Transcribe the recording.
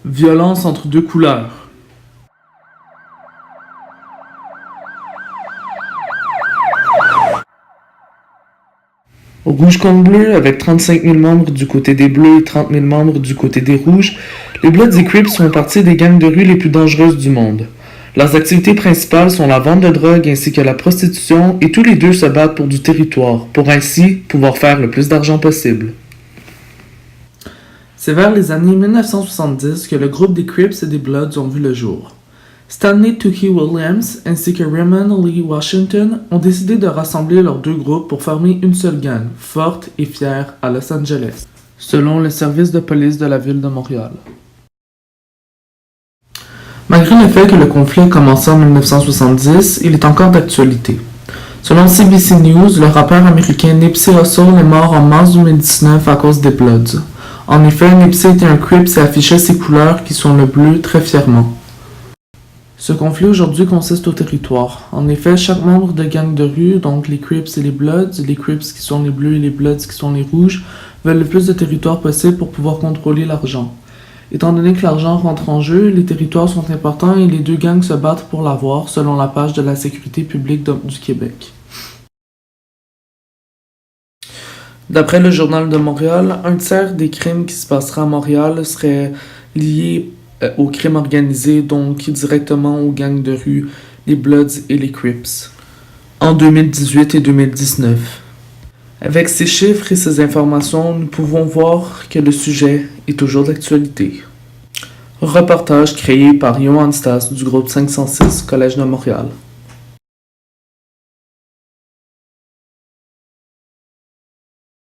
Violence entre deux couleurs. Rouge contre bleu, avec 35 000 membres du côté des bleus et 30 000 membres du côté des rouges, les Bloods et Crips font partie des gangs de rue les plus dangereuses du monde. Leurs activités principales sont la vente de drogue ainsi que la prostitution et tous les deux se battent pour du territoire, pour ainsi pouvoir faire le plus d'argent possible. C'est vers les années 1970 que le groupe des Crips et des Bloods ont vu le jour. Stanley Tookie Williams ainsi que Raymond Lee Washington ont décidé de rassembler leurs deux groupes pour former une seule gang, forte et fière, à Los Angeles, selon le service de police de la ville de Montréal. Malgré le fait que le conflit a commencé en 1970, il est encore d'actualité. Selon CBC News, le rappeur américain Nipsey Hussle est mort en mars 2019 à cause des Bloods. En effet, Nipsey était un Crip et affichait ses couleurs qui sont le bleu très fièrement. Ce conflit aujourd'hui consiste au territoire. En effet, chaque membre de gang de rue, donc les Crips et les Bloods qui sont les bleus et les Bloods qui sont les rouges, veulent le plus de territoire possible pour pouvoir contrôler l'argent. Étant donné que l'argent rentre en jeu, les territoires sont importants et les deux gangs se battent pour l'avoir, selon la page de la sécurité publique du Québec. D'après le Journal de Montréal, un tiers des crimes qui se passeraient à Montréal seraient liés au crime organisé, donc directement aux gangs de rue, les Bloods et les Crips, en 2018 et 2019. Avec ces chiffres et ces informations, nous pouvons voir que le sujet est toujours d'actualité. Reportage créé par Johan Stas du groupe 506, Collège de Montréal.